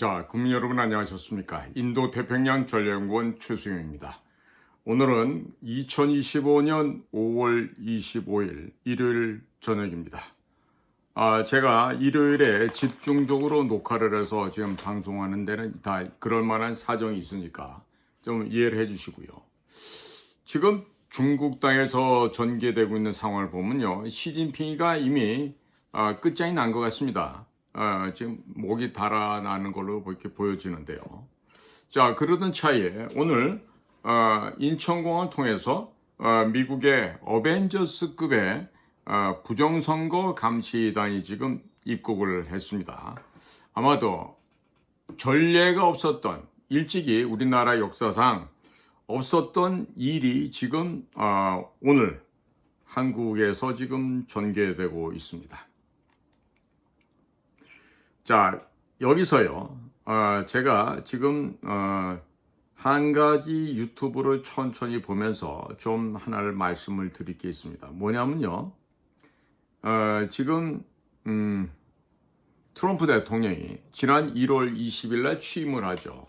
자, 국민 여러분 안녕하셨습니까? 인도 태평양 전략연구원 최수영입니다. 오늘은 2025년 5월 25일 일요일 저녁입니다. 제가 일요일에 집중적으로 녹화를 해서 지금 방송하는 데는 다 그럴 만한 사정이 있으니까 좀 이해를 해 주시고요. 지금 중국 땅에서 전개되고 있는 상황을 보면요, 시진핑이가 이미 끝장이 난 것 같습니다. 지금 목이 달아나는 걸로 이렇게 보여지는데요. 자, 그러던 차에 오늘 인천공항을 통해서 미국의 어벤져스급의 부정선거 감시단이 지금 입국을 했습니다. 아마도 전례가 없었던, 일찍이 우리나라 역사상 없었던 일이 지금 오늘 한국에서 지금 전개되고 있습니다. 자, 여기서요, 제가 지금 한 가지 유튜브를 천천히 보면서 좀 하나를 말씀을 드릴 게 있습니다. 뭐냐면요, 지금 트럼프 대통령이 지난 1월 20일 날 취임을 하죠.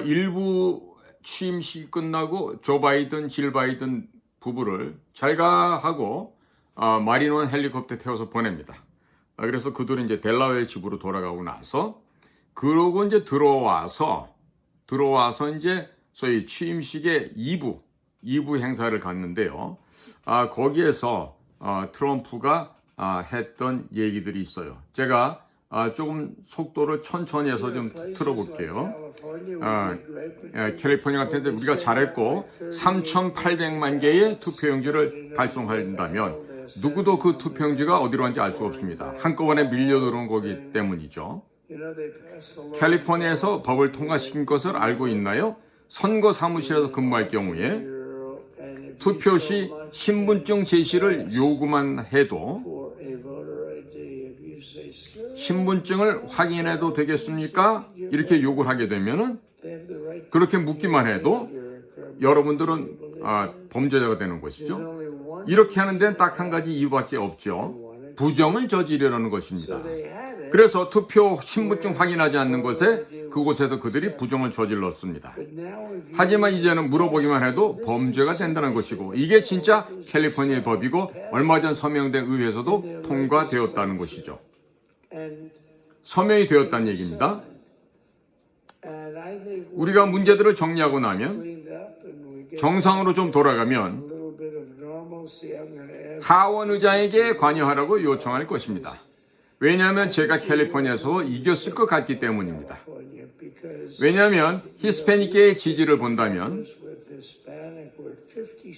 일부 취임식이 끝나고 조 바이든, 질 바이든 부부를 잘가 하고 마린1 헬리콥터 태워서 보냅니다. 그래서 그들은 이제 델라웨어 집으로 돌아가고 나서, 그러고 이제 들어와서 이제 소위 취임식의 2부 행사를 갔는데요. 거기에서 트럼프가 했던 얘기들이 있어요. 제가 조금 속도를 천천히 해서 좀 틀어볼게요. 캘리포니아 같은 데 우리가 잘했고 3,800만 개의 투표용지를 발송한다면 누구도 그 투표용지가 어디로 간지 알 수 없습니다. 한꺼번에 밀려 들어온 거기 때문이죠. 캘리포니아에서 법을 통과시킨 것을 알고 있나요? 선거 사무실에서 근무할 경우에 투표 시 신분증 제시를 요구만 해도 신분증을 확인해도 되겠습니까? 이렇게 요구를 하게 되면은, 그렇게 묻기만 해도 여러분들은 범죄자가 되는 것이죠. 이렇게 하는 데는 딱 한 가지 이유밖에 없죠. 부정을 저지르려는 것입니다. 그래서 투표 신분증 확인하지 않는 그곳에서 그들이 부정을 저질렀습니다. 하지만 이제는 물어보기만 해도 범죄가 된다는 것이고, 이게 진짜 캘리포니아 법이고 얼마 전 서명된 의회에서도 통과되었다는 것이죠. 서명이 되었다는 얘기입니다. 우리가 문제들을 정리하고 나면, 정상으로 좀 돌아가면 하원 의장에게 관여하라고 요청할 것입니다. 왜냐하면 제가 캘리포니아에서 이겼을 것 같기 때문입니다. 왜냐하면 히스패닉계의 지지를 본다면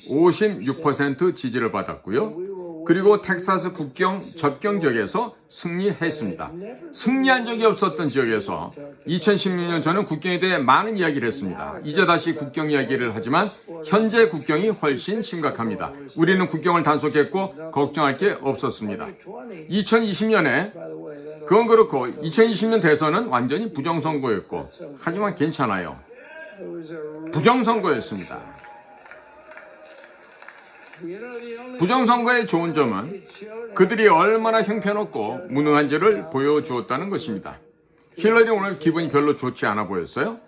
56% 지지를 받았고요. 그리고 텍사스 국경 접경 지역에서 승리했습니다. 승리한 적이 없었던 지역에서 2016년 저는 국경에 대해 많은 이야기를 했습니다. 이제 다시 국경 이야기를 하지만 현재 국경이 훨씬 심각합니다. 우리는 국경을 단속했고 걱정할 게 없었습니다. 2020년에 그건 그렇고 2020년 대선은 완전히 부정선거였고, 하지만 괜찮아요. 부정선거였습니다. 부정선거의 좋은 점은 그들이 얼마나 형편없고 무능한지를 보여주었다는 것입니다. 힐러리 오늘 기분이 별로 좋지 않아 보였어요?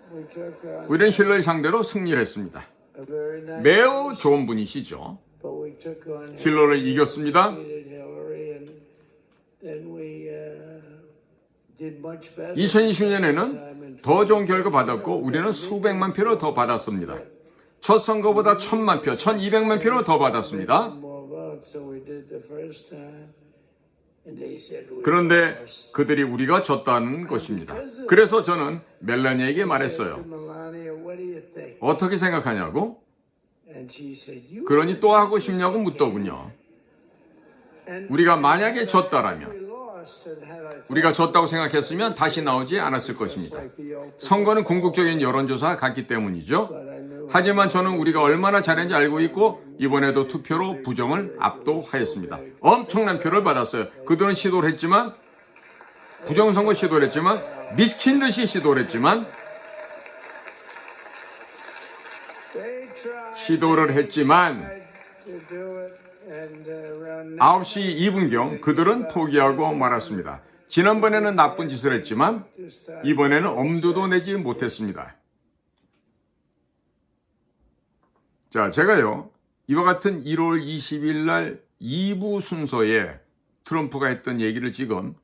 우리는 힐러리 상대로 승리를 했습니다. 매우 좋은 분이시죠. 힐러리를 이겼습니다. 2020년에는 더 좋은 결과 받았고 우리는 수백만 표를 더 받았습니다. 첫 선거보다 1,000만 표, 1,200만 표를 더 받았습니다. 그런데 그들이 우리가 졌다는 것입니다. 그래서 저는 멜라니아에게 말했어요. 어떻게 생각하냐고? 그러니 또 하고 싶냐고 묻더군요. 우리가 만약에 졌다라면, 우리가 졌다고 생각했으면 다시 나오지 않았을 것입니다. 선거는 궁극적인 여론조사 같기 때문이죠. 하지만 저는 우리가 얼마나 잘했는지 알고 있고, 이번에도 투표로 부정을 압도하였습니다. 엄청난 표를 받았어요. 그들은 시도를 했지만, 부정선거 시도를 했지만, 미친 듯이 시도를 했지만, 9시 2분경 그들은 포기하고 말았습니다. 지난번에는 나쁜 짓을 했지만 이번에는 엄두도 내지 못했습니다. 자, 제가요, 이와 같은 1월 20일 날 2부 순서에 트럼프가 했던 얘기를 지금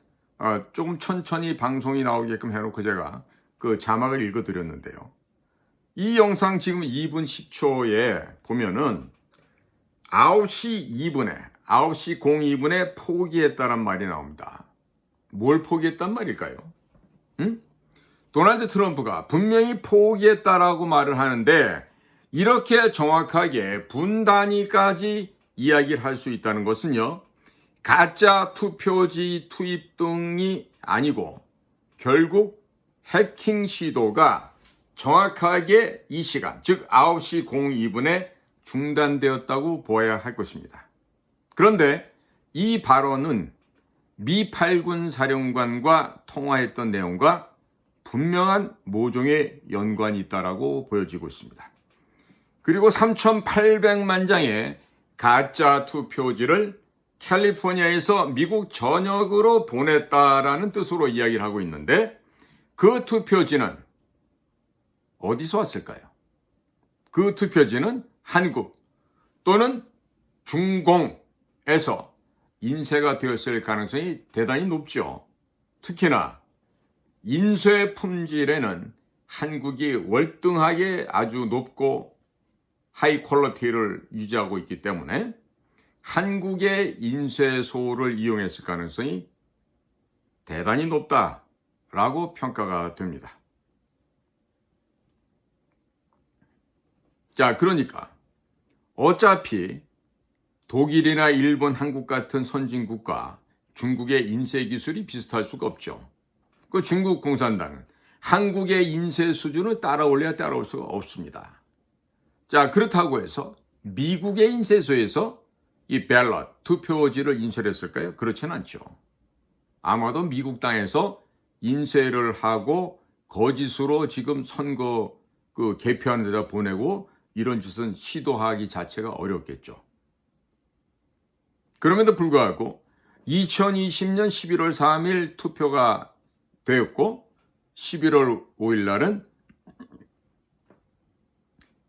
조금 천천히 방송이 나오게끔 해놓고 제가 그 자막을 읽어드렸는데요. 이 영상 지금 2분 10초에 보면은 9시 02분에 포기했다란 말이 나옵니다. 뭘 포기했단 말일까요? 도널드 트럼프가 분명히 포기했다라고 말을 하는데 이렇게 정확하게 분 단위까지 이야기를 할 수 있다는 것은요, 가짜 투표지 투입 등이 아니고 결국 해킹 시도가 정확하게 이 시간, 즉 9시 02분에 중단되었다고 보아야 할 것입니다. 그런데 이 발언은 미 8군 사령관과 통화했던 내용과 분명한 모종의 연관이 있다고 보여지고 있습니다. 그리고 3,800만 장의 가짜 투표지를 캘리포니아에서 미국 전역으로 보냈다라는 뜻으로 이야기를 하고 있는데 그 투표지는 어디서 왔을까요? 그 투표지는 한국 또는 중공에서 인쇄가 되었을 가능성이 대단히 높죠. 특히나 인쇄 품질에는 한국이 월등하게 아주 높고 하이 퀄리티를 유지하고 있기 때문에 한국의 인쇄소를 이용했을 가능성이 대단히 높다라고 평가가 됩니다. 자, 그러니까 어차피 독일이나 일본, 한국 같은 선진국과 중국의 인쇄 기술이 비슷할 수가 없죠. 그 중국 공산당은 한국의 인쇄 수준을 따라올려야 따라올 수가 없습니다. 자, 그렇다고 해서 미국의 인쇄소에서 이 벨럿, 투표지를 인쇄를 했을까요? 그렇진 않죠. 아마도 미국 땅에서 인쇄를 하고 거짓으로 지금 선거 개표하는 데다 보내고 이런 짓은 시도하기 자체가 어렵겠죠. 그럼에도 불구하고 2020년 11월 3일 투표가 되었고 11월 5일 날은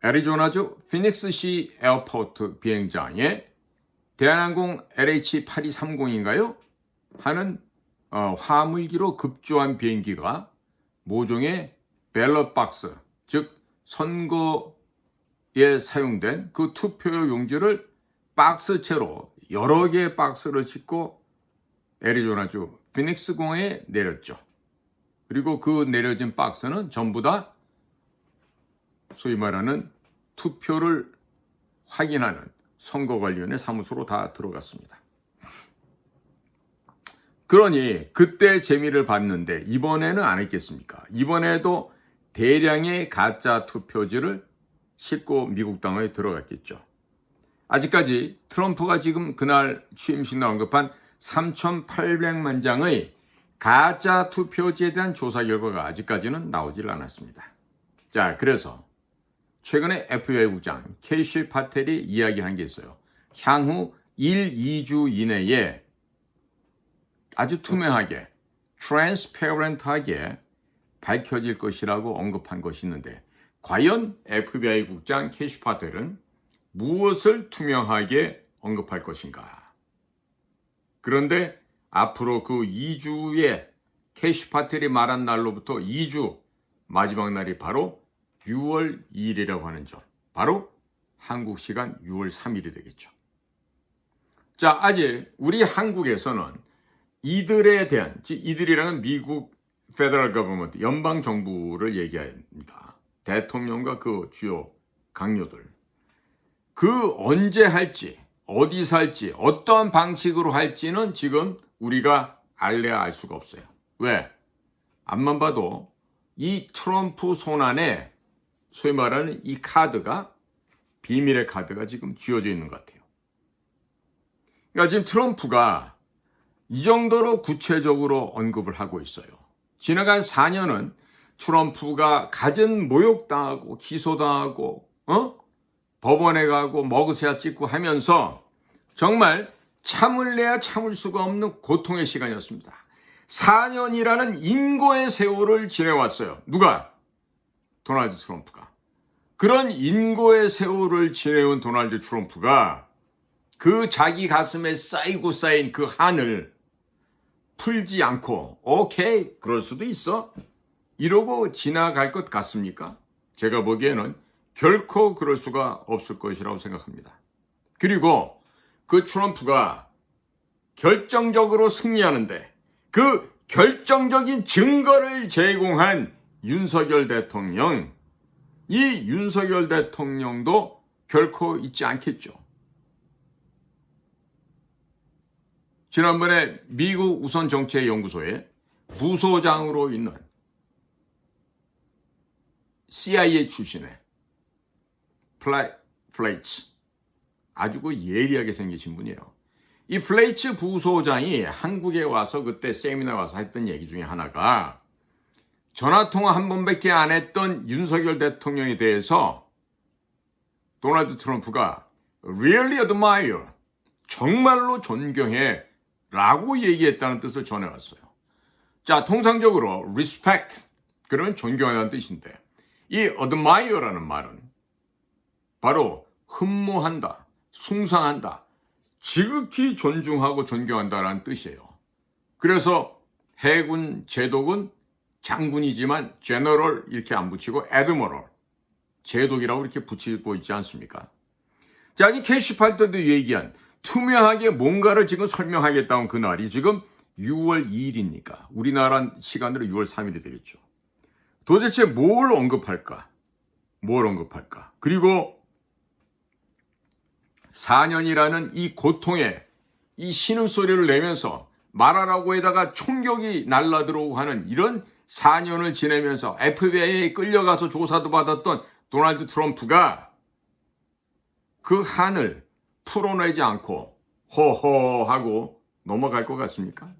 애리조나주 피닉스시 에어포트 비행장에 대한항공 LH8230인가요? 하는 화물기로 급조한 비행기가 모종의 벨럿 박스, 즉 선거에 사용된 그 투표용 용지를 박스채로 여러 개의 박스를 싣고 애리조나주 피닉스 공항에 내렸죠. 그리고 그 내려진 박스는 전부 다 소위 말하는 투표를 확인하는 선거관리원의 사무소로 다 들어갔습니다. 그러니 그때 재미를 봤는데 이번에는 안 했겠습니까? 이번에도 대량의 가짜 투표지를 싣고 미국 땅에 들어갔겠죠. 아직까지 트럼프가 지금 그날 취임식 날 언급한 3,800만 장의 가짜 투표지에 대한 조사 결과가 아직까지는 나오질 않았습니다. 자, 그래서 최근에 FBI 국장 케이시 파텔이 이야기한 게 있어요. 향후 1, 2주 이내에 아주 투명하게, 트랜스페어런트하게 밝혀질 것이라고 언급한 것이 있는데 과연 FBI 국장 케이시 파텔은 무엇을 투명하게 언급할 것인가? 그런데 앞으로 그 2주에 케이시 파텔이 말한 날로부터 2주 마지막 날이 바로 6월 2일이라고 하는 점, 바로 한국 시간 6월 3일이 되겠죠. 자, 아직 우리 한국에서는 이들에 대한, 즉 이들이라는 미국 페더럴 거버먼트, 연방 정부를 얘기합니다. 대통령과 그 주요 강요들. 그 언제 할지, 어디서 할지, 어떠한 방식으로 할지는 지금 우리가 알래야 알 수가 없어요. 왜? 앞만 봐도 이 트럼프 손안에 소위 말하는 이 카드가, 비밀의 카드가 지금 쥐어져 있는 것 같아요. 그러니까 지금 트럼프가 이 정도로 구체적으로 언급을 하고 있어요. 지나간 4년은 트럼프가 갖은 모욕당하고 기소당하고 법원에 가고 머그샷 찍고 하면서 정말 참을래야 참을 수가 없는 고통의 시간이었습니다. 4년이라는 인고의 세월을 지내왔어요. 누가? 도널드 트럼프가. 그런 인고의 세월을 지내온 도널드 트럼프가 그 자기 가슴에 쌓이고 쌓인 그 한을 풀지 않고 오케이, 그럴 수도 있어, 이러고 지나갈 것 같습니까? 제가 보기에는 결코 그럴 수가 없을 것이라고 생각합니다. 그리고 그 트럼프가 결정적으로 승리하는데 그 결정적인 증거를 제공한 윤석열 대통령, 이 윤석열 대통령도 결코 잊지 않겠죠. 지난번에 미국 우선정책연구소에 부소장으로 있는 CIA 출신의 플레이츠, 아주 예리하게 생기신 분이에요. 이 플레이츠 부소장이 한국에 와서 그때 세미나 와서 했던 얘기 중에 하나가 전화통화 한 번밖에 안 했던 윤석열 대통령에 대해서 도널드 트럼프가 really admire, 정말로 존경해 라고 얘기했다는 뜻을 전해왔어요. 자, 통상적으로 respect, 그러면 존경하다는 뜻인데 이 admire라는 말은 바로 흠모한다, 숭상한다, 지극히 존중하고 존경한다라는 뜻이에요. 그래서 해군 제독은 장군이지만 제너럴 이렇게 안 붙이고 애드머럴, 제독이라고 이렇게 붙이고 있지 않습니까? 자, 이 캐시팔 때도 얘기한 투명하게 뭔가를 지금 설명하겠다는 그날이 지금 6월 2일이니까 우리나라 시간으로 6월 3일이 되겠죠. 도대체 뭘 언급할까? 그리고 4년이라는 이 고통에 이 신음소리를 내면서 말하라고 에다가 총격이 날라들어오고 하는 이런 4년을 지내면서 FBI에 끌려가서 조사도 받았던 도널드 트럼프가 그 한을 풀어내지 않고 호호 하고 넘어갈 것 같습니까?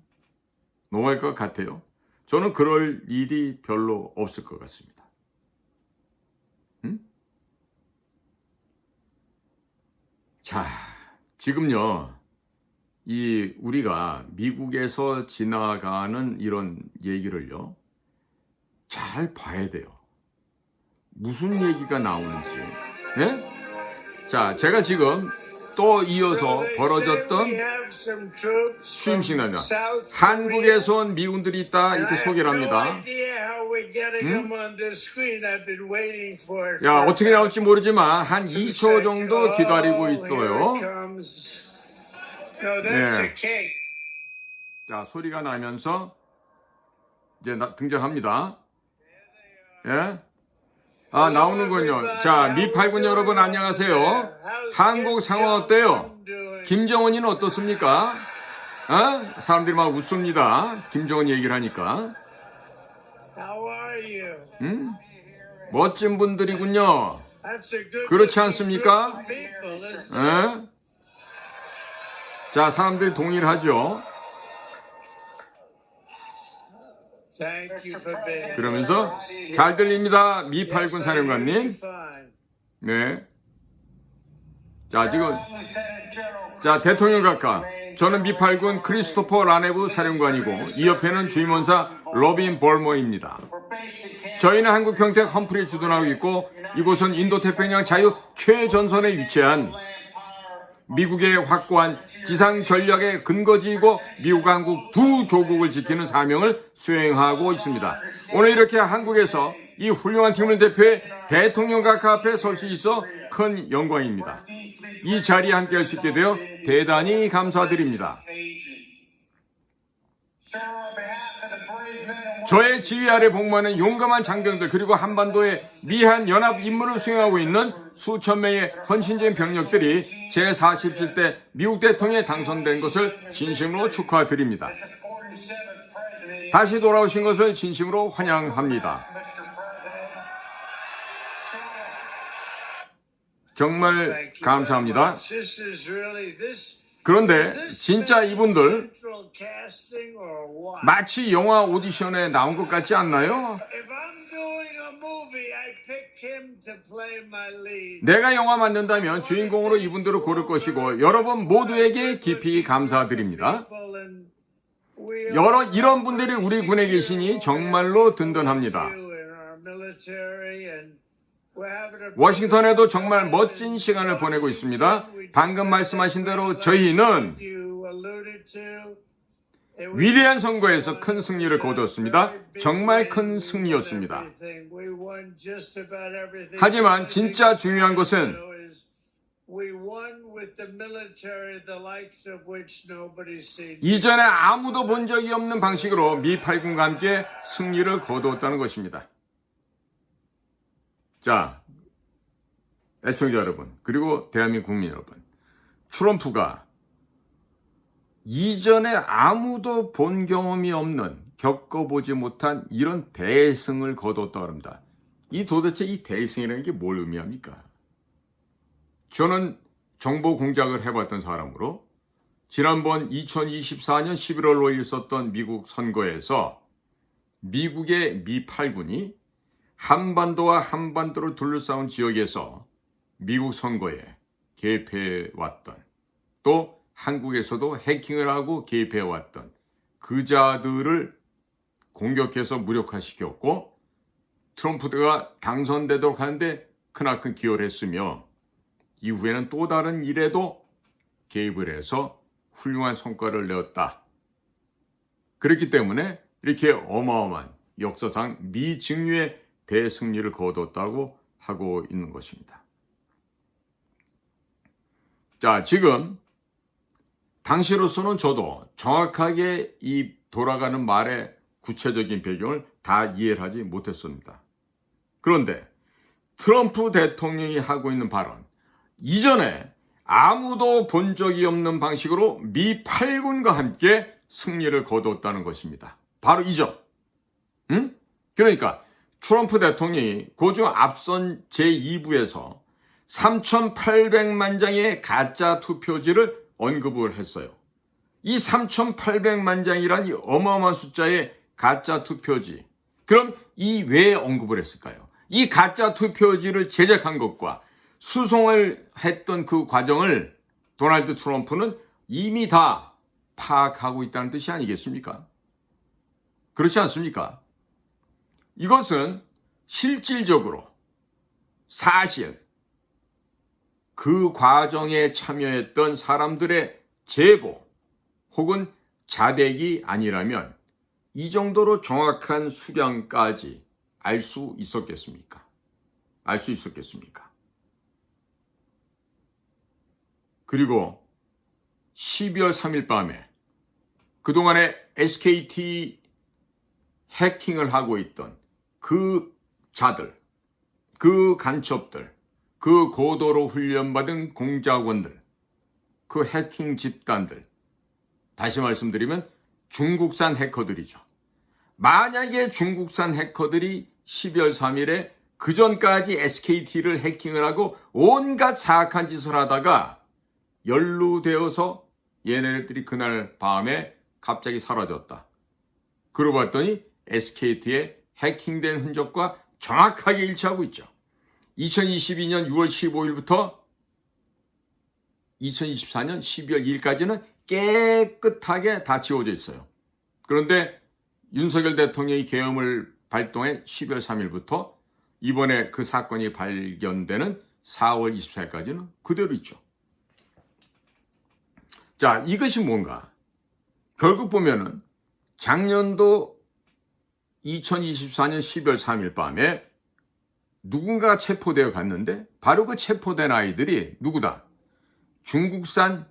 넘어갈 것 같아요. 저는 그럴 일이 별로 없을 것 같습니다. 자, 지금요, 우리가 미국에서 지나가는 이런 얘기를요, 잘 봐야 돼요. 무슨 얘기가 나오는지. 예? 자, 제가 지금 또 이어서 벌어졌던 취임식 날이다. 한국에서 온 미군들이 있다, 이렇게 소개를 합니다. 야, 어떻게 나올지 모르지만 한 2초 정도 기다리고 있어요. 네. 자, 소리가 나면서 이제 등장합니다. 예? 아, 나오는군요. 자, 미8군 여러분 안녕하세요. 한국 상황 어때요? 김정은이는 어떻습니까? 사람들이 막 웃습니다. 김정은 얘기를 하니까. 멋진 분들이군요. 그렇지 않습니까? 자, 사람들이 동의를 하죠. 그러면서 잘 들립니다. 미8군 사령관님. 네. 자, 지금 자, 대통령 각하. 저는 미8군 크리스토퍼 라네브 사령관이고 이 옆에는 주임원사 로빈 볼모입니다. 저희는 한국 경택 험프리에 주둔하고 있고 이곳은 인도태평양 자유 최전선에 위치한 미국의 확고한 지상 전략의 근거지이고 미국과 한국 두 조국을 지키는 사명을 수행하고 있습니다. 오늘 이렇게 한국에서 이 훌륭한 팀을 대표해 대통령 각하 앞에 설 수 있어 큰 영광입니다. 이 자리에 함께 할 수 있게 되어 대단히 감사드립니다. 저의 지휘 아래 복무하는 용감한 장병들 그리고 한반도의 미한 연합 임무를 수행하고 있는 수천 명의 헌신적인 병력들이 제47대 미국 대통령에 당선된 것을 진심으로 축하드립니다. 다시 돌아오신 것을 진심으로 환영합니다. 정말 감사합니다. 그런데 진짜 이분들 마치 영화 오디션에 나온 것 같지 않나요? 내가 영화 만든다면 주인공으로 이분들을 고를 것이고 여러분 모두에게 깊이 감사드립니다. 이런 분들이 우리 군에 계시니 정말로 든든합니다. 워싱턴에도 정말 멋진 시간을 보내고 있습니다. 방금 말씀하신 대로 저희는 위대한 선거에서 큰 승리를 거두었습니다. 정말 큰 승리였습니다. 하지만 진짜 중요한 것은 이전에 아무도 본 적이 없는 방식으로 미 8군과 함께 승리를 거두었다는 것입니다. 자, 애청자 여러분, 그리고 대한민국 국민 여러분, 트럼프가 이전에 아무도 본 경험이 없는, 겪어보지 못한 이런 대승을 거뒀다고 합니다. 도대체 이 대승이라는 게 뭘 의미합니까? 저는 정보 공작을 해봤던 사람으로 지난번 2024년 11월 5일 있었던 미국 선거에서 미국의 미 8군이 한반도와 한반도를 둘러싸은 지역에서 미국 선거에 개입해왔던, 또 한국에서도 해킹을 하고 개입해왔던 그 자들을 공격해서 무력화시켰고 트럼프가 당선되도록 하는데 크나큰 기여를 했으며 이후에는 또 다른 일에도 개입을 해서 훌륭한 성과를 내었다. 그렇기 때문에 이렇게 어마어마한 역사상 미증유의 대승리를 거뒀다고 하고 있는 것입니다. 자, 지금 당시로서는 저도 정확하게 이 돌아가는 말의 구체적인 배경을 다 이해를 하지 못했습니다. 그런데 트럼프 대통령이 하고 있는 발언, 이전에 아무도 본 적이 없는 방식으로 미 8군과 함께 승리를 거뒀다는 것입니다. 바로 이점. 그러니까 트럼프 대통령이 고중 앞선 제2부에서 3,800만 장의 가짜 투표지를 언급을 했어요. 이 3,800만 장이란 이 어마어마한 숫자의 가짜 투표지. 그럼 이 왜 언급을 했을까요? 이 가짜 투표지를 제작한 것과 수송을 했던 그 과정을 도널드 트럼프는 이미 다 파악하고 있다는 뜻이 아니겠습니까? 그렇지 않습니까? 이것은 실질적으로 사실 그 과정에 참여했던 사람들의 제보 혹은 자백이 아니라면 이 정도로 정확한 수량까지 알 수 있었겠습니까? 알 수 있었겠습니까? 그리고 12월 3일 밤에 그동안에 SKT 해킹을 하고 있던 그 자들, 그 간첩들, 그 고도로 훈련받은 공작원들, 그 해킹 집단들, 다시 말씀드리면 중국산 해커들이죠. 만약에 중국산 해커들이 12월 3일에 그 전까지 SKT를 해킹을 하고 온갖 사악한 짓을 하다가 연루되어서 얘네들이 그날 밤에 갑자기 사라졌다. 그러고 봤더니 SKT의 해킹된 흔적과 정확하게 일치하고 있죠. 2022년 6월 15일부터 2024년 12월 2일까지는 깨끗하게 다 지워져 있어요. 그런데 윤석열 대통령이 계엄을 발동해 12월 3일부터 이번에 그 사건이 발견되는 4월 24일까지는 그대로 있죠. 자, 이것이 뭔가? 결국 보면은 작년도 2024년 12월 3일 밤에 누군가가 체포되어 갔는데 바로 그 체포된 아이들이 누구다? 중국산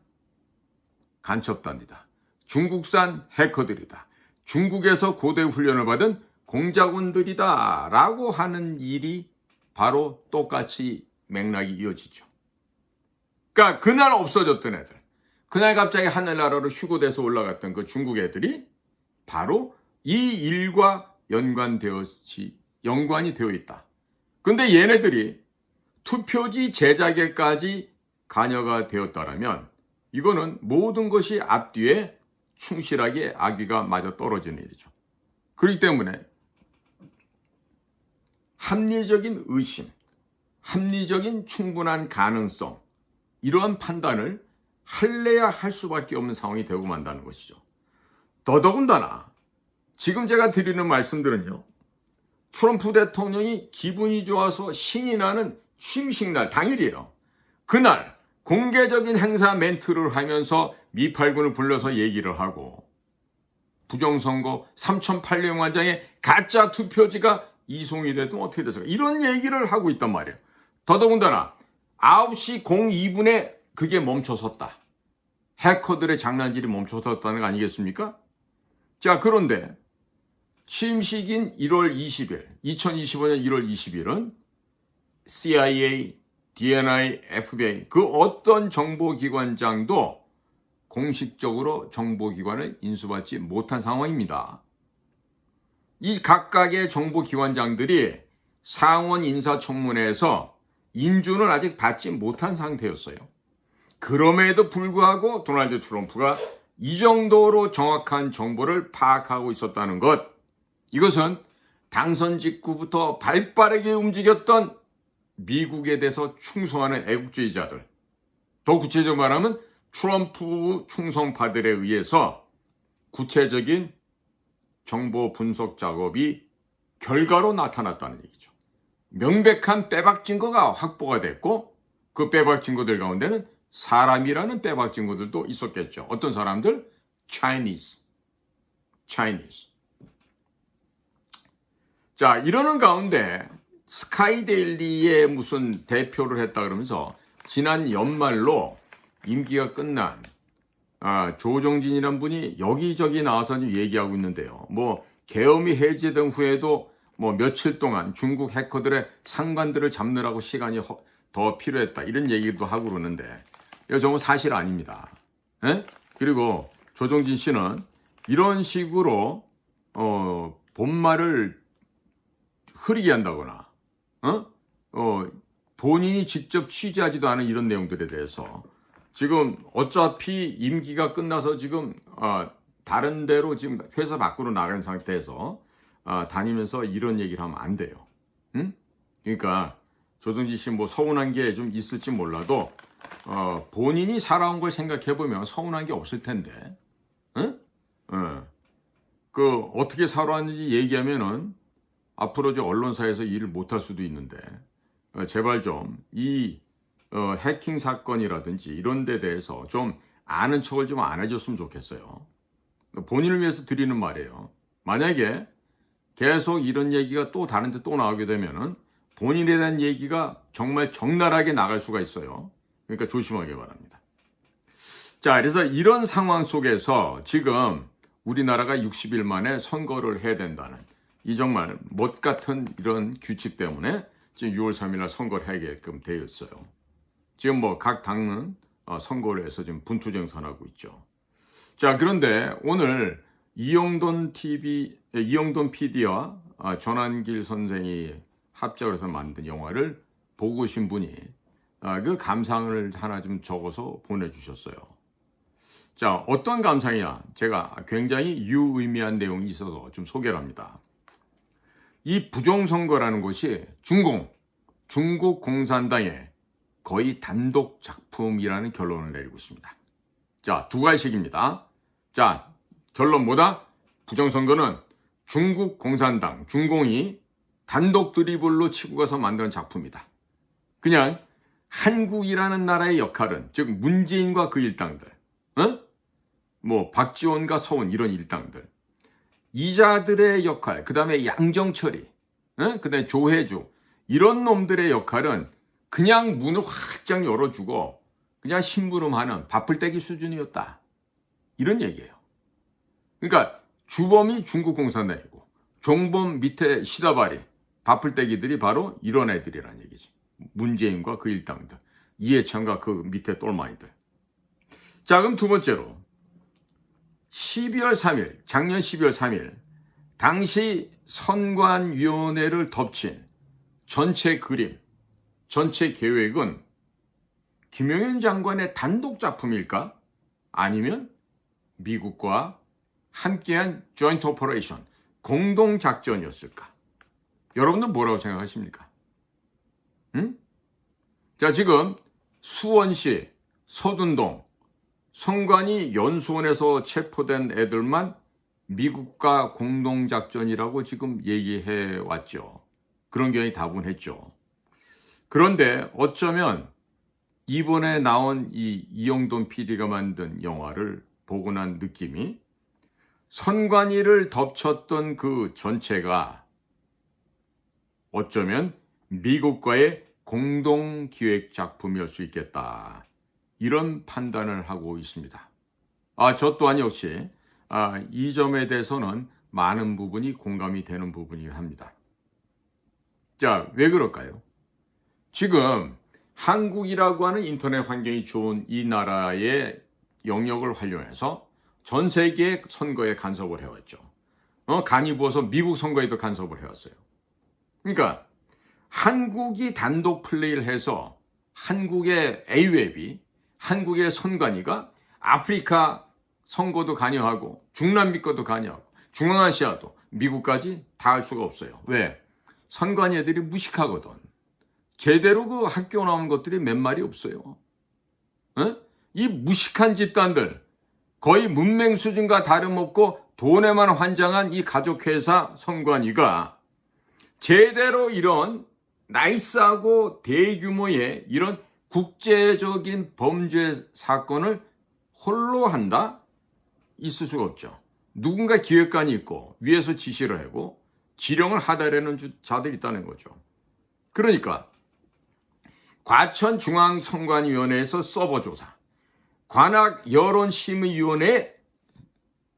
간첩단이다. 중국산 해커들이다. 중국에서 고대 훈련을 받은 공작원들이다 라고 하는 일이 바로 똑같이 맥락이 이어지죠. 그러니까 그날 없어졌던 애들, 그날 갑자기 하늘나라로 휴고돼서 올라갔던 그 중국 애들이 바로 이 일과 연관이 되어 있다. 근데 얘네들이 투표지 제작에까지 관여가 되었다면 이거는 모든 것이 앞뒤에 충실하게 악의가 맞아 떨어지는 일이죠. 그렇기 때문에 합리적인 의심, 합리적인 충분한 가능성, 이러한 판단을 할래야 할 수밖에 없는 상황이 되고 만다는 것이죠. 더더군다나 지금 제가 드리는 말씀들은요, 트럼프 대통령이 기분이 좋아서 신이 나는 취임식날 당일이에요. 그날 공개적인 행사 멘트를 하면서 미팔군을 불러서 얘기를 하고 부정선거 3,800만 장의 가짜 투표지가 이송이 돼도 어떻게 됐을까, 이런 얘기를 하고 있단 말이에요. 더더군다나 9시 02분에 그게 멈춰섰다. 해커들의 장난질이 멈춰섰다는 거 아니겠습니까? 자, 그런데 취임식인 1월 20일, 2025년 1월 20일은 CIA, DNI, FBI 그 어떤 정보기관장도 공식적으로 정보기관을 인수받지 못한 상황입니다. 이 각각의 정보기관장들이 상원 인사청문회에서 인준을 아직 받지 못한 상태였어요. 그럼에도 불구하고 도널드 트럼프가 이 정도로 정확한 정보를 파악하고 있었다는 것, 이것은 당선 직후부터 발빠르게 움직였던 미국에 대해서 충성하는 애국주의자들, 더 구체적으로 말하면 트럼프 충성파들에 의해서 구체적인 정보 분석 작업이 결과로 나타났다는 얘기죠. 명백한 빼박 증거가 확보가 됐고, 그 빼박 증거들 가운데는 사람이라는 빼박 증거들도 있었겠죠. 어떤 사람들? Chinese. 자, 이러는 가운데 스카이데일리에 무슨 대표를 했다 그러면서 지난 연말로 임기가 끝난 조정진이라는 분이 여기저기 나와서 얘기하고 있는데요. 뭐 계엄이 해제된 후에도 뭐 며칠 동안 중국 해커들의 상관들을 잡느라고 시간이 더 필요했다, 이런 얘기도 하고 그러는데 이거 정말 사실 아닙니다. 에? 그리고 조정진 씨는 이런 식으로 본말을 흐리게 한다거나 본인이 직접 취재하지도 않은 이런 내용들에 대해서 지금 어차피 임기가 끝나서 지금 다른 데로 지금 회사 밖으로 나간 상태에서 다니면서 이런 얘기를 하면 안 돼요. 응? 그러니까 조정진 씨 뭐 서운한 게 좀 있을지 몰라도 본인이 살아온 걸 생각해 보면 서운한 게 없을 텐데, 응? 그 어떻게 살아왔는지 얘기하면은 앞으로 저 언론사에서 일을 못할 수도 있는데 제발 좀 이 해킹 사건이라든지 이런 데 대해서 좀 아는 척을 좀 안 해줬으면 좋겠어요. 본인을 위해서 드리는 말이에요. 만약에 계속 이런 얘기가 또 다른 데 또 나오게 되면은 본인에 대한 얘기가 정말 적나라하게 나갈 수가 있어요. 그러니까 조심하기 바랍니다. 자, 그래서 이런 상황 속에서 지금 우리나라가 60일 만에 선거를 해야 된다는 이 정말 못 같은 이런 규칙 때문에 지금 6월 3일 날 선거를 하게끔 되어 있어요. 지금 뭐 각 당은 선거를 해서 지금 분투정선하고 있죠. 자, 그런데 오늘 이영돈 PD와 전한길 선생이 합작을 해서 만든 영화를 보고 오신 분이 그 감상을 하나 좀 적어서 보내주셨어요. 자, 어떤 감상이냐? 제가 굉장히 유의미한 내용이 있어서 좀 소개를 합니다. 이 부정선거라는 것이 중국 공산당의 거의 단독 작품이라는 결론을 내리고 있습니다. 자, 두 가지씩입니다. 자, 결론 뭐다? 부정선거는 중국 공산당, 중공이 단독 드리블로 치고 가서 만든 작품이다. 그냥 한국이라는 나라의 역할은, 즉 문재인과 그 일당들, 뭐 박지원과 서훈 이런 일당들, 이자들의 역할, 그 다음에 양정철이, 그 다음에 조혜주, 이런 놈들의 역할은 그냥 문을 활짝 열어주고 그냥 심부름하는 밥풀떼기 수준이었다, 이런 얘기예요. 그러니까 주범이 중국 공산당이고 종범 밑에 시다발이 밥풀떼기들이 바로 이런 애들이란 얘기지. 문재인과 그 일당들, 이해찬과 그 밑에 똘마이들. 자, 그럼 두 번째로 12월 3일, 작년 12월 3일 당시 선관위원회를 덮친 전체 그림, 전체 계획은 김용현 장관의 단독 작품일까? 아니면 미국과 함께한 조인트 오퍼레이션, 공동작전이었을까? 여러분들 뭐라고 생각하십니까? 자, 지금 수원시, 서둔동, 선관위 연수원에서 체포된 애들만 미국과 공동작전이라고 지금 얘기해 왔죠. 그런 경향이 다분했죠. 그런데 어쩌면 이번에 나온 이 이영돈 PD가 만든 영화를 보고 난 느낌이 선관위를 덮쳤던 그 전체가 어쩌면 미국과의 공동기획 작품이었을 수 있겠다. 이런 판단을 하고 있습니다. 저 또한 역시 이 점에 대해서는 많은 부분이 공감이 되는 부분이긴 합니다. 자, 왜 그럴까요? 지금 한국이라고 하는 인터넷 환경이 좋은 이 나라의 영역을 활용해서 전 세계 선거에 간섭을 해왔죠. 간이 부어서 미국 선거에도 간섭을 해왔어요. 그러니까 한국이 단독 플레이를 해서 한국의 A웹이, 한국의 선관위가 아프리카 선거도 관여하고 중남미 것도 관여하고 중앙아시아도 미국까지 다 할 수가 없어요. 왜? 선관위 애들이 무식하거든. 제대로 그 학교 나온 것들이 몇 마리 없어요. 이 무식한 집단들, 거의 문맹 수준과 다름없고 돈에만 환장한 이 가족회사 선관위가 제대로 이런 나이스하고 대규모의 이런 국제적인 범죄 사건을 홀로 한다? 있을 수가 없죠. 누군가 기획관이 있고 위에서 지시를 하고 지령을 하달하는 자들이 있다는 거죠. 그러니까 과천중앙선관위원회에서 서버 조사, 관악 여론심의위원회,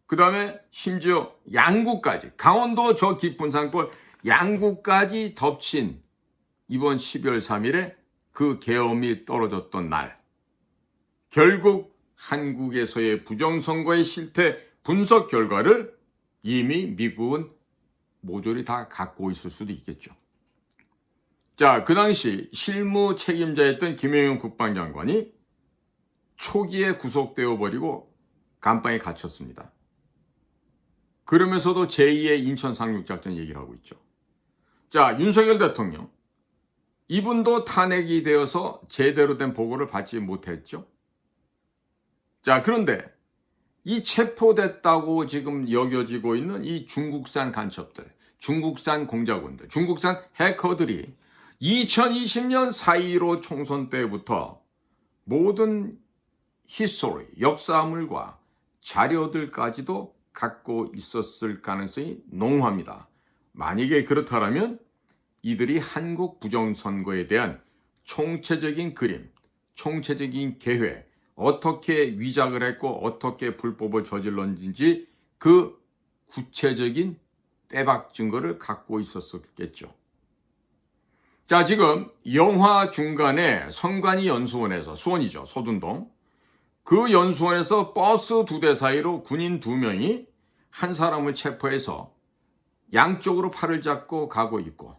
그 다음에 심지어 양구까지, 강원도 저 깊은 산골 양구까지 덮친 이번 12월 3일에 그 계엄이 떨어졌던 날, 결국 한국에서의 부정선거의 실태 분석 결과를 이미 미국은 모조리 다 갖고 있을 수도 있겠죠. 자, 그 당시 실무 책임자였던 김영현 국방장관이 초기에 구속되어 버리고 감방에 갇혔습니다. 그러면서도 제2의 인천 상륙작전 얘기를 하고 있죠. 자, 윤석열 대통령, 이분도 탄핵이 되어서 제대로 된 보고를 받지 못했죠. 자, 그런데 이 체포됐다고 지금 여겨지고 있는 이 중국산 간첩들, 중국산 공작원들, 중국산 해커들이 2020년 4.15 총선 때부터 모든 히스토리, 역사물과 자료들까지도 갖고 있었을 가능성이 농후합니다. 만약에 그렇다면 이들이 한국 부정선거에 대한 총체적인 그림, 총체적인 계획, 어떻게 위작을 했고 어떻게 불법을 저질렀는지 그 구체적인 빼박 증거를 갖고 있었겠죠. 자, 지금 영화 중간에 선관위 연수원에서, 수원이죠, 서둔동, 그 연수원에서 버스 2대 사이로 군인 2명이 한 사람을 체포해서 양쪽으로 팔을 잡고 가고 있고,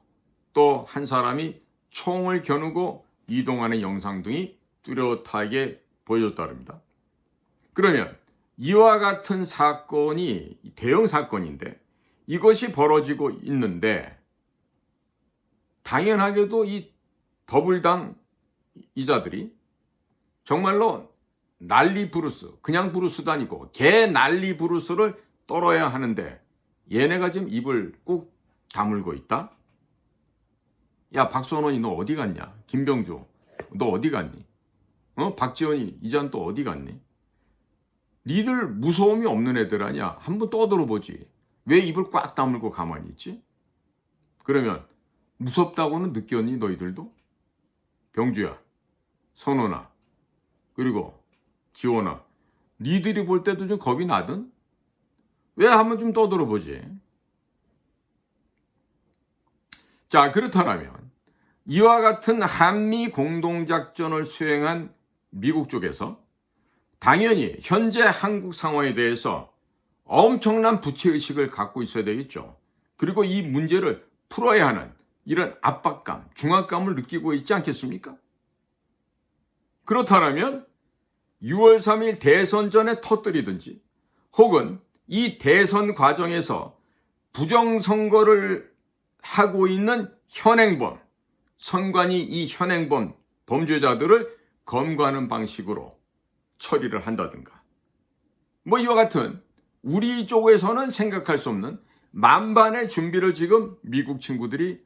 또 한 사람이 총을 겨누고 이동하는 영상 등이 뚜렷하게 보여줬다릅니다. 그러면 이와 같은 사건이 대형 사건인데 이것이 벌어지고 있는데 당연하게도 이 더불당 이자들이 정말로 난리 부르스, 그냥 부르스도 아니고 개 난리 부르스를 떨어야 하는데 얘네가 지금 입을 꾹 다물고 있다? 야, 박선원이 너 어디 갔냐? 김병주 너 어디 갔니? 박지원이 이잔 또 어디 갔니? 니들 무서움이 없는 애들 아니야? 한번 떠들어보지. 왜 입을 꽉 다물고 가만히 있지? 그러면 무섭다고는 느꼈니 너희들도? 병주야, 선원아, 그리고 지원아, 니들이 볼 때도 좀 겁이 나든? 왜 한번 좀 떠들어보지? 자, 그렇다면 이와 같은 한미 공동작전을 수행한 미국 쪽에서 당연히 현재 한국 상황에 대해서 엄청난 부채의식을 갖고 있어야 되겠죠. 그리고 이 문제를 풀어야 하는 이런 압박감, 중압감을 느끼고 있지 않겠습니까? 그렇다면 6월 3일 대선 전에 터뜨리든지 혹은 이 대선 과정에서 부정선거를 하고 있는 현행범, 선관위 이 현행범 범죄자들을 검거하는 방식으로 처리를 한다든가, 뭐 이와 같은 우리 쪽에서는 생각할 수 없는 만반의 준비를 지금 미국 친구들이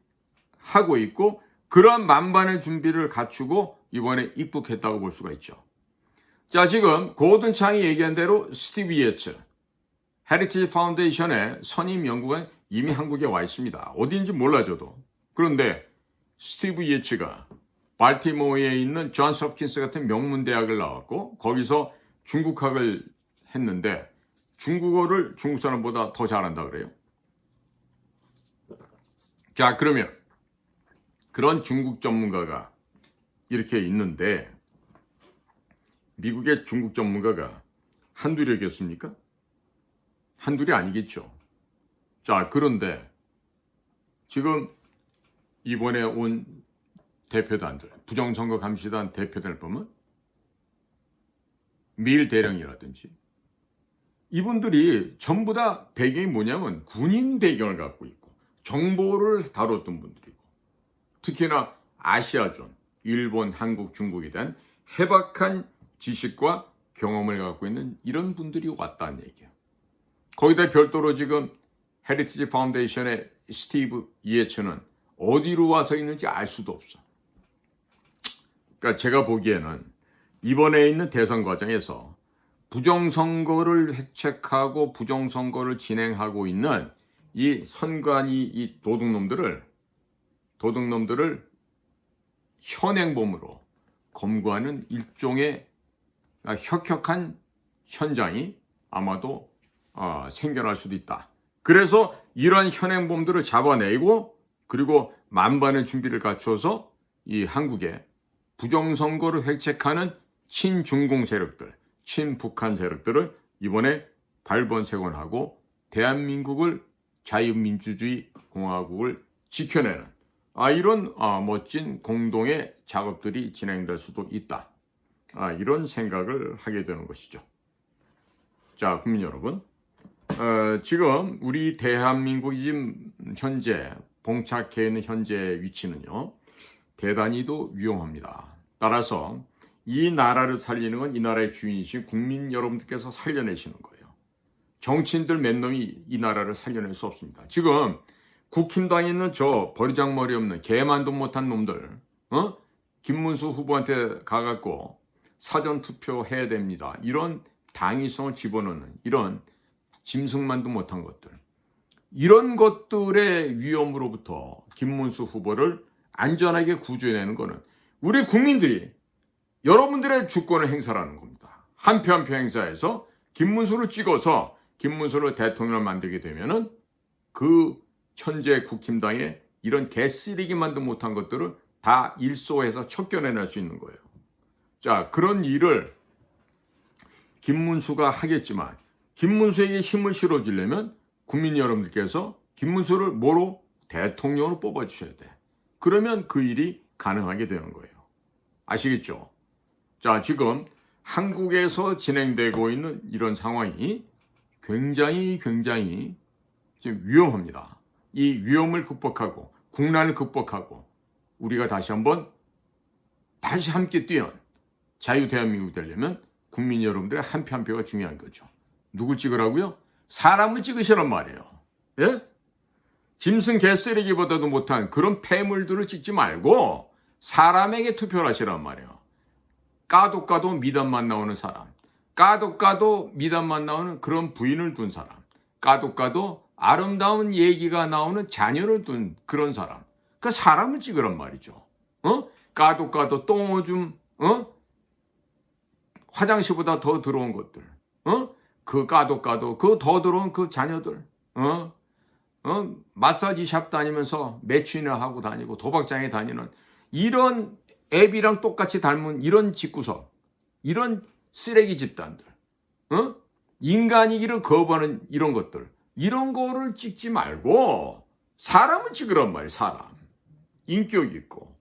하고 있고, 그런 만반의 준비를 갖추고 이번에 입국했다고 볼 수가 있죠. 자, 지금 고든 창이 얘기한 대로 스티브 예츠, 헤리티지 파운데이션의 선임 연구관 이미 한국에 와 있습니다. 어디인지 몰라 저도. 그런데 스티브 예츠가 발티모어에 있는 존스 홉킨스 같은 명문 대학을 나왔고 거기서 중국학을 했는데 중국어를 중국 사람보다 더 잘한다 그래요. 자, 그러면 그런 중국 전문가가 이렇게 있는데 미국의 중국 전문가가 한둘이겠습니까? 한둘이 아니겠죠. 자, 그런데 지금 이번에 온 대표단들, 부정선거 감시단 대표단을 보면 미일 대령이라든지 이분들이 전부 다 배경이 뭐냐면 군인 배경을 갖고 있고 정보를 다뤘던 분들이고 특히나 아시아존, 일본, 한국, 중국에 대한 해박한 지식과 경험을 갖고 있는 이런 분들이 왔다는 얘기예요. 거기다 별도로 지금 헤리티지 파운데이션의 스티브 이에츠는 어디로 와서 있는지 알 수도 없어. 그러니까 제가 보기에는 이번에 있는 대선 과정에서 부정선거를 획책하고 부정선거를 진행하고 있는 이 선관위 이 도둑놈들을 현행범으로 검거하는 일종의 혁혁한 현장이 아마도 생겨날 수도 있다. 그래서 이러한 현행범들을 잡아내고 그리고 만반의 준비를 갖춰서 이 한국에 부정선거를 획책하는 친중공 세력들, 친북한 세력들을 이번에 발본색원하고 대한민국을 자유민주주의 공화국을 지켜내는 이런 멋진 공동의 작업들이 진행될 수도 있다. 이런 생각을 하게 되는 것이죠. 자, 국민 여러분, 지금 우리 대한민국이 지금 현재 봉착해 있는 현재 위치는요, 대단히도 위험합니다. 따라서 이 나라를 살리는 건 이 나라의 주인이신 국민 여러분들께서 살려내시는 거예요. 정치인들 몇 놈이 이 나라를 살려낼 수 없습니다. 지금 국힘당에 있는 저 버리장머리 없는 개만도 못한 놈들, 김문수 후보한테 가갖고 사전투표 해야 됩니다. 이런 당위성을 집어넣는 이런 짐승만도 못한 것들, 이런 것들의 위험으로부터 김문수 후보를 안전하게 구조해내는 것은 우리 국민들이 여러분들의 주권을 행사하는 겁니다. 한 표 한 표 행사해서 김문수를 찍어서 김문수를 대통령을 만들게 되면은 그 천재 국힘당의 이런 개쓰레기만도 못한 것들을 다 일소해서 척결해낼 수 있는 거예요. 자, 그런 일을 김문수가 하겠지만 김문수에게 힘을 실어주려면 국민 여러분들께서 김문수를 뭐로? 대통령으로 뽑아주셔야 돼. 그러면 그 일이 가능하게 되는 거예요. 아시겠죠? 자, 지금 한국에서 진행되고 있는 이런 상황이 굉장히 지금 위험합니다. 이 위험을 극복하고 국난을 극복하고 우리가 다시 함께 뛰는 자유 대한민국이 되려면 국민 여러분들의 한 표 한 표가 중요한 거죠. 누구 찍으라고요? 사람을 찍으시란 말이에요. 예? 짐승 개쓰레기보다도 못한 그런 폐물들을 찍지 말고 사람에게 투표를 하시란 말이에요. 까도 미담만 나오는 사람, 까도 미담만 나오는 그런 부인을 둔 사람, 까도 아름다운 얘기가 나오는 자녀를 둔 그런 사람, 그 사람을 찍으란 말이죠. 까도 똥오줌, 화장실보다 더 더러운 것들, 그 까도 그 더 더러운 그 자녀들, 마사지 샵 다니면서 매춘이나 하고 다니고 도박장에 다니는 이런 애비랑 똑같이 닮은 이런 집구석, 이런 쓰레기 집단들, 인간이기를 거부하는 이런 것들, 이런 거를 찍지 말고 사람을 찍으란 말이에요. 사람, 인격 있고,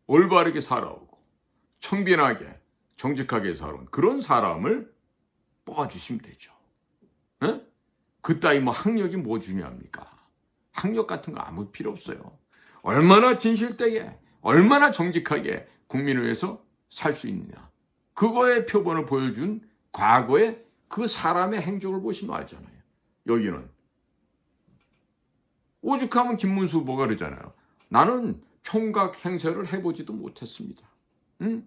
올바르게 살아오고 청빈하게 정직하게 살아온 그런 사람을 뽑아주시면 되죠. 그따위 학력이 뭐 중요합니까? 학력 같은 거 아무 필요 없어요. 얼마나 진실되게, 얼마나 정직하게 국민을 위해서 살 수 있느냐. 그거의 표본을 보여준 과거의 그 사람의 행적을 보시면 알잖아요. 여기는 오죽하면 김문수 후보가 그러잖아요. 나는 총각 행세를 해보지도 못했습니다. 응?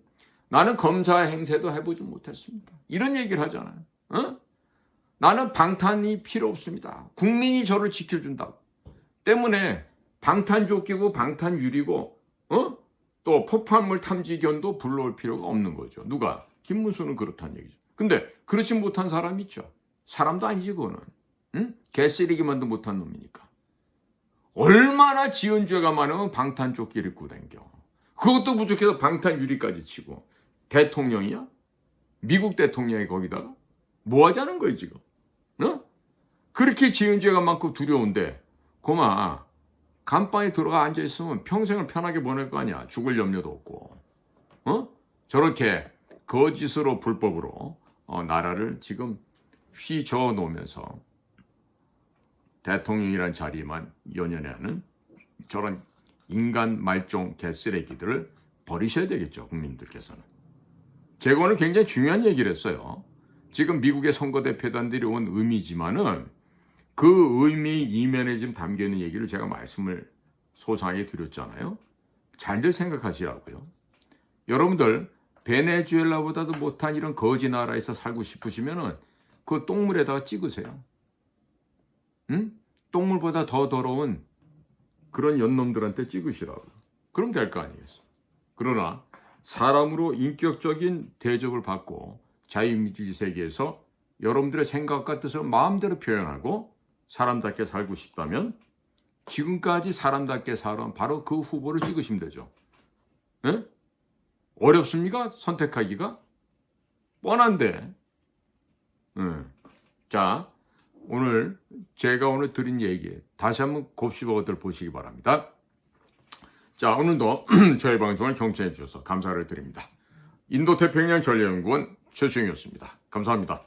나는 검사 행세도 해보지 못했습니다. 이런 얘기를 하잖아요. 나는 방탄이 필요 없습니다. 국민이 저를 지켜준다고. 때문에 방탄조끼고 방탄유리고 또 폭발물 탐지견도 불러올 필요가 없는 거죠. 누가? 김문수는 그렇다는 얘기죠. 근데 그렇지 못한 사람이 있죠. 사람도 아니지 그거는. 응? 개쓰레기만도 못한 놈이니까. 얼마나 지은 죄가 많으면 방탄조끼를 입고 다녀. 그것도 부족해서 방탄유리까지 치고. 대통령이야? 미국 대통령이 거기다가? 뭐 하자는 거예요 지금? 그렇게 지은 죄가 많고 두려운데 고마 감방에 들어가 앉아있으면 평생을 편하게 보낼 거 아니야. 죽을 염려도 없고. 저렇게 거짓으로 불법으로 나라를 지금 휘저어 놓으면서 대통령이란 자리만 연연해하는 저런 인간 말종 개쓰레기들을 버리셔야 되겠죠. 국민들께서는. 제가 오늘 굉장히 중요한 얘기를 했어요. 지금 미국의 선거대표단들이 온 의미지만은 그 의미 이면에 지금 담겨있는 얘기를 제가 말씀을 소상하게 드렸잖아요. 잘들 생각하시라고요. 여러분들 베네수엘라보다도 못한 이런 거지 나라에서 살고 싶으시면은 그 똥물에다가 찍으세요. 응? 똥물보다 더 더러운 그런 연놈들한테 찍으시라고. 그럼 될 거 아니겠어요. 그러나 사람으로 인격적인 대접을 받고 자유민주주의 세계에서 여러분들의 생각과 뜻을 마음대로 표현하고 사람답게 살고 싶다면 지금까지 사람답게 살아온 바로 그 후보를 찍으시면 되죠. 네? 어렵습니까? 선택하기가? 뻔한데. 자, 제가 오늘 드린 얘기 다시 한번 곱씹어들 보시기 바랍니다. 자, 오늘도 저희 방송을 경청해 주셔서 감사를 드립니다. 인도태평양 전략연구원 최수영이었습니다. 감사합니다.